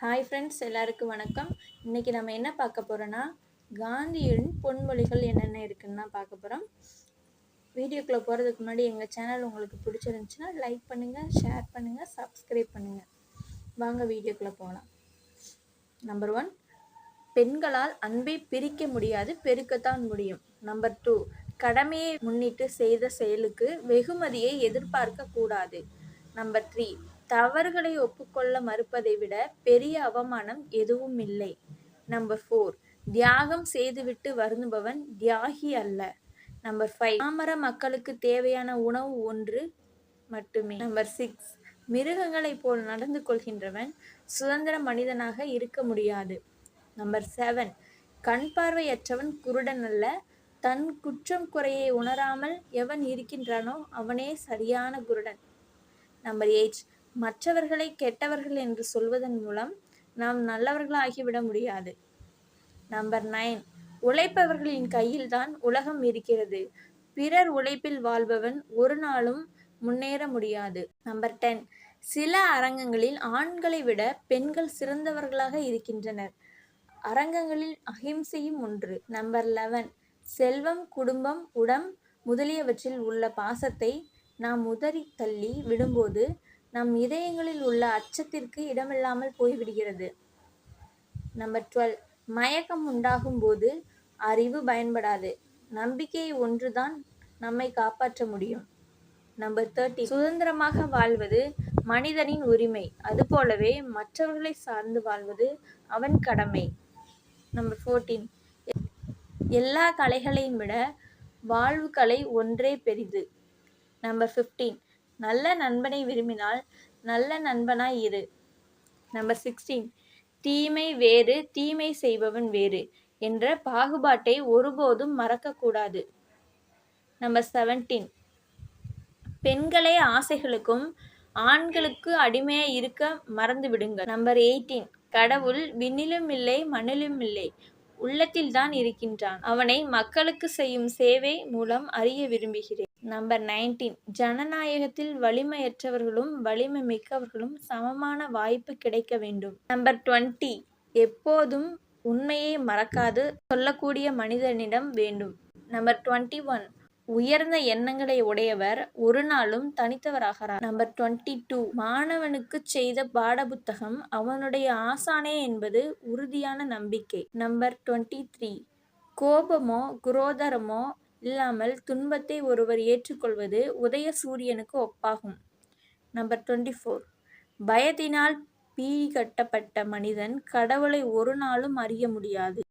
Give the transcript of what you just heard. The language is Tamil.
ஹாய் ஃப்ரெண்ட்ஸ், எல்லாருக்கும் வணக்கம். இன்றைக்கி நம்ம என்ன பார்க்க போகிறோன்னா, காந்தியின் பொன்மொழிகள் என்னென்ன இருக்குன்னு தான் பார்க்க போகிறோம். வீடியோக்குள்ளே போகிறதுக்கு முன்னாடி எங்கள் சேனல் உங்களுக்கு பிடிச்சிருந்துச்சுன்னா லைக் பண்ணுங்கள், ஷேர் பண்ணுங்கள், சப்ஸ்கிரைப் பண்ணுங்கள். வாங்க வீடியோக்குள்ளே போகலாம். நம்பர் 1, பெண்களால் அன்பை பிரிக்க முடியாது, பெருக்கத்தான் முடியும். நம்பர் 2, கடமையை முன்னிட்டு செய்த செயலுக்கு வெகுமதியை எதிர்பார்க்க கூடாது. நம்பர் 3, தவறுகளை ஒப்புக்கொள்ள மறுப்பதை விட பெரிய அவமானம் எதுவும் இல்லை. நம்பர் 4, தியாகம் செய்துவிட்டு வருந்துபவன் தியாகி அல்ல. நம்பர் 5, பாமர மக்களுக்கு தேவையான உணவு ஒன்று மட்டுமே. நம்பர் 6, மிருகங்களைப் போல் நடந்து கொள்கின்றவன் சுதந்திர மனிதனாக இருக்க முடியாது. நம்பர் 7, கண் பார்வையற்றவன் குருடன் அல்ல. தன் குற்றம் குறையை உணராமல் எவன் இருக்கின்றானோ அவனே சரியான குருடன். நம்பர் 8, மற்றவர்களை கெட்டவர்கள் என்று சொல்வதன் மூலம் நாம் நல்லவர்களாகிவிட முடியாது. நம்பர் 9, உழைப்பவர்களின் கையில்தான் உலகம் இருக்கிறது. பிறர் உழைப்பில் வாழ்பவன் ஒரு நாளும் முன்னேற முடியாது. நம்பர் 10, சில அரங்கங்களில் ஆண்களை விட பெண்கள் சிறந்தவர்களாக இருக்கின்றனர். அரங்கங்களில் அகிம்சையும் ஒன்று. நம்பர் 11, செல்வம், குடும்பம், உடம் முதலியவற்றில் உள்ள பாசத்தை நாம் உதறி தள்ளி விடும்போது நம் இதயங்களில் உள்ள அச்சத்திற்கு இடமில்லாமல் போய்விடுகிறது. நம்பர் 12, மயக்கம் உண்டாகும் போது அறிவு பயன்படாது. நம்பிக்கை ஒன்றுதான் நம்மை காப்பாற்ற முடியும். நம்பர் 13, சுதந்திரமாக வாழ்வது மனிதனின் உரிமை, அதுபோலவே மற்றவர்களை சார்ந்து வாழ்வது அவன் கடமை. நம்பர் 14, எல்லா கலைகளையும் விட வாழ்வு கலை ஒன்றே பெரிது. நம்பர் 15, நல்ல நண்பனை விரும்பினால் நல்ல நண்பனாய் இரு. நம்பர் 16, தீமை வேறு, தீமை செய்பவன் வேறு என்ற பாகுபாட்டை ஒருபோதும் மறக்கக்கூடாது. நம்பர் 17, பெண்களை ஆசைகளுக்கும் ஆண்களுக்கு அடிமையாய் இருக்க மறந்து விடுங்கள். நம்பர் 18, கடவுள் விண்ணிலும் இல்லை மண்ணிலும் இல்லை, உள்ளத்தில் தான் இருக்கின்றான். அவனை மக்களுக்கு செய்யும் சேவை மூலம் அறிய விரும்புகிறேன். நம்பர் 19, ஜனநாயகத்தில் வலிமையற்றவர்களும் வலிமை மிக்கவர்களும் சமமான வாய்ப்பு கிடைக்க வேண்டும். நம்பர் 20, எப்போதும் உண்மையை மறக்காது சொல்லக்கூடிய மனிதனிடம் வேண்டும். நம்பர் 21, உயர்ந்த எண்ணங்களை உடையவர் ஒரு நாளும் தனித்தவராகிறார். நம்பர் 22, மாணவனுக்கு செய்த பாடப்புத்தகம் அவனுடைய ஆசானே என்பது உறுதியான நம்பிக்கை. நம்பர் 23, கோபமோ குரோதரமோ இல்லாமல் துன்பத்தை ஒருவர் ஏற்றுக்கொள்வது உதய சூரியனுக்கு ஒப்பாகும். நம்பர் 24, பயத்தினால் பீடி கட்டப்பட்ட மனிதன் கடவுளை ஒரு நாளும் அறிய முடியாது.